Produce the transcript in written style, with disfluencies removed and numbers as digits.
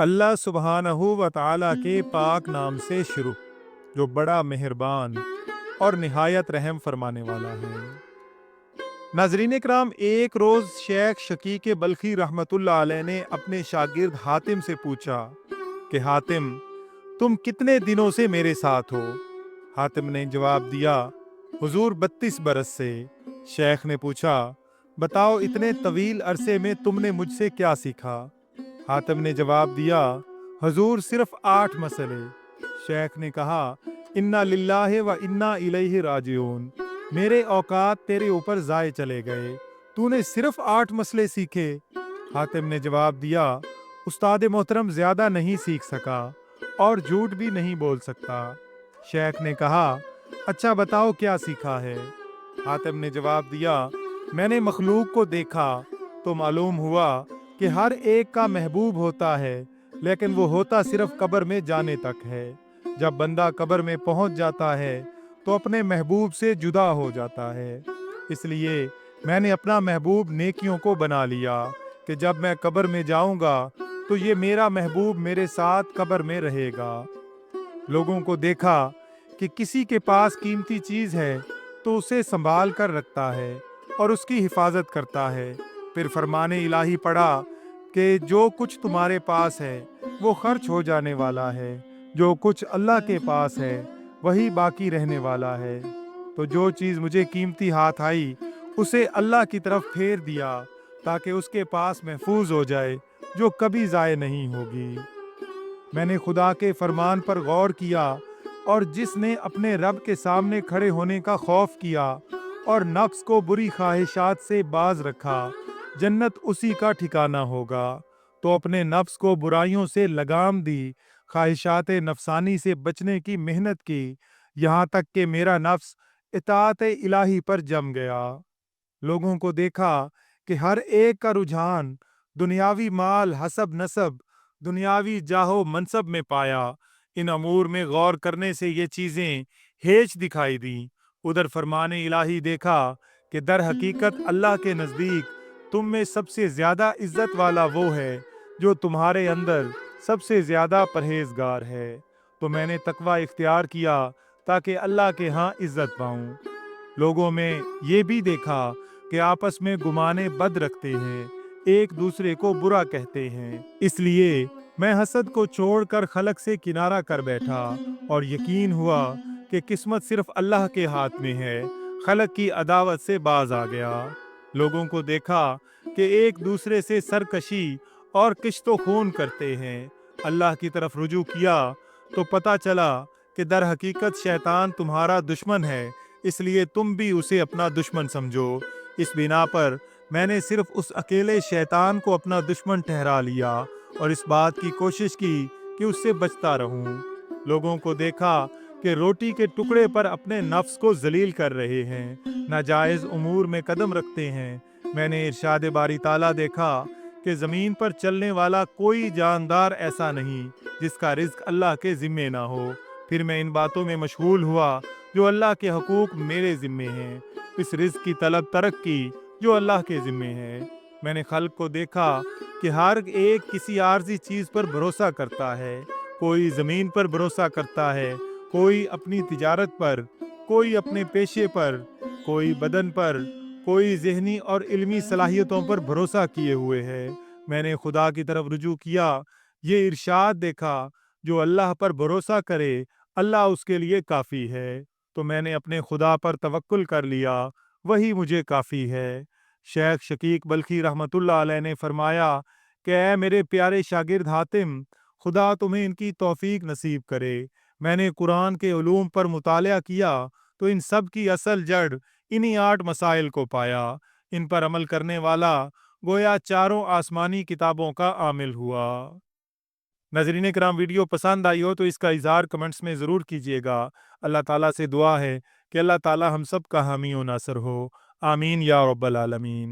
اللہ सुबहानहू व तआला के पाक नाम से शुरू, जो बड़ा मेहरबान और निहायत रहम फरमाने वाला है। नाजरीन इकराम, एक रोज़ शेख शकीक बल्खी रहमतुल्लाह अलैह ने अपने शागिर्द हातिम से पूछा कि हातिम, तुम कितने दिनों से मेरे साथ हो? हातिम ने जवाब दिया, हुजूर 32 बरस से। शेख ने पूछा, बताओ इतने तवील अरसे में तुमने मुझसे क्या सीखा? हातिम ने जवाब दिया, हुजूर सिर्फ 8 मसले। शेख ने कहा, इन्ना लिल्लाहि व इन्ना इलैहि राजिऊन। मेरे औकात तेरे ऊपर जाए चले गए, तूने सिर्फ 8 मसले सीखे। हातिम ने जवाब दिया, उस्ताद मोहतरम ज्यादा नहीं सीख सका और झूठ भी नहीं बोल सकता। शेख ने कहा, अच्छा बताओ क्या सीखा है? हातिम ने जवाब दिया, मैंने मखलूक को देखा तो मालूम हुआ कि हर एक का महबूब होता है, लेकिन वो होता सिर्फ कब्र में जाने तक है। जब बंदा कब्र में पहुंच जाता है तो अपने महबूब से जुदा हो जाता है। इसलिए मैंने अपना महबूब नेकियों को बना लिया कि जब मैं कब्र में जाऊंगा तो ये मेरा महबूब मेरे साथ कब्र में रहेगा। लोगों को देखा कि किसी के पास कीमती चीज़ है तो उसे संभाल कर रखता है और उसकी हिफाजत करता है। फिर फरमाने इलाही पढ़ा कि जो कुछ तुम्हारे पास है वो खर्च हो जाने वाला है, जो कुछ अल्लाह के पास है वही बाकी रहने वाला है। तो जो चीज़ मुझे कीमती हाथ आई उसे अल्लाह की तरफ फेर दिया ताकि उसके पास महफूज हो जाए, जो कभी ज़ाय नहीं होगी। मैंने खुदा के फरमान पर गौर किया और जिसने अपने रब के सामने खड़े होने का खौफ किया और नफ्स को बुरी ख्वाहिशात से बाज रखा, जन्नत उसी का ठिकाना होगा। तो अपने नफ्स को बुराइयों से लगाम दी, ख्वाहिशात नफसानी से बचने की मेहनत की, यहाँ तक कि मेरा नफ्स इताअत इलाही पर जम गया। लोगों को देखा कि हर एक का रुझान दुनियावी माल, हसब नसब, दुनियावी जाहो मनसब में पाया। इन अमूर में गौर करने से ये चीज़ें हेच दिखाई दी। उधर फरमाने इलाही देखा कि दर हकीकत अल्लाह के नज़दीक तुम में सबसे ज़्यादा इज्जत वाला वो है जो तुम्हारे अंदर सबसे ज़्यादा परहेजगार है। तो मैंने तकवा इख्तियार किया ताकि अल्लाह के यहाँ इज्जत पाऊँ। लोगों में ये भी देखा कि आपस में गुमाने बद रखते हैं, एक दूसरे को बुरा कहते हैं। इसलिए मैं हसद को छोड़कर खलक से किनारा कर बैठा और यकीन हुआ कि किस्मत सिर्फ अल्लाह के हाथ में है। खलक की अदावत से बाज आ गया। लोगों को देखा कि एक दूसरे से सरकशी और किश्तो खून करते हैं। अल्लाह की तरफ रुजू किया तो पता चला कि दर हकीकत शैतान तुम्हारा दुश्मन है, इसलिए तुम भी उसे अपना दुश्मन समझो। इस बिना पर मैंने सिर्फ उस अकेले शैतान को अपना दुश्मन ठहरा लिया और इस बात की कोशिश की कि उससे बचता रहूं। लोगों को देखा कि रोटी के टुकड़े पर अपने नफ्स को जलील कर रहे हैं, नाजायज़ उमूर में कदम रखते हैं। मैंने इरशाद बारी ताला देखा कि ज़मीन पर चलने वाला कोई जानदार ऐसा नहीं जिसका रिज्क अल्लाह के ज़िम्मे ना हो। फिर मैं इन बातों में मशगूल हुआ जो अल्लाह के हकूक़ मेरे ज़िम्मे हैं, इस रिज्क की तलब तरक की जो अल्लाह के ज़िम्मे है। मैंने खल्क को देखा कि हर एक किसी आर्जी चीज़ पर भरोसा करता है। कोई ज़मीन पर भरोसा करता है, कोई अपनी तिजारत पर, कोई अपने पेशे पर, कोई बदन पर, कोई ज़हनी और इल्मी सलाहियतों पर भरोसा किए हुए है। मैंने खुदा की तरफ रुजू किया, ये इरशाद देखा, जो अल्लाह पर भरोसा करे अल्लाह उसके लिए काफ़ी है। तो मैंने अपने खुदा पर तवक्कुल कर लिया, वही मुझे काफ़ी है। शेख शकीक बल्खी रहमतुल्लाह अलैह ने फरमाया कि ऐ मेरे प्यारे शागिर्द हातिम, खुदा तुम्हें इनकी तौफीक नसीब करे। मैंने कुरान के उलूम पर मुतालिया किया तो इन सब की असल जड़ इन्हीं 8 मसाइल को पाया। इन पर अमल करने वाला गोया चारों आसमानी किताबों का आमिल हुआ। नाज़रीन किराम, वीडियो पसंद आई हो तो इसका इज़हार कमेंट्स में ज़रूर कीजिएगा। अल्लाह ताला से दुआ है कि अल्लाह ताला हम सब का हामी व नासर हो। आमीन या रब्बल आलमीन।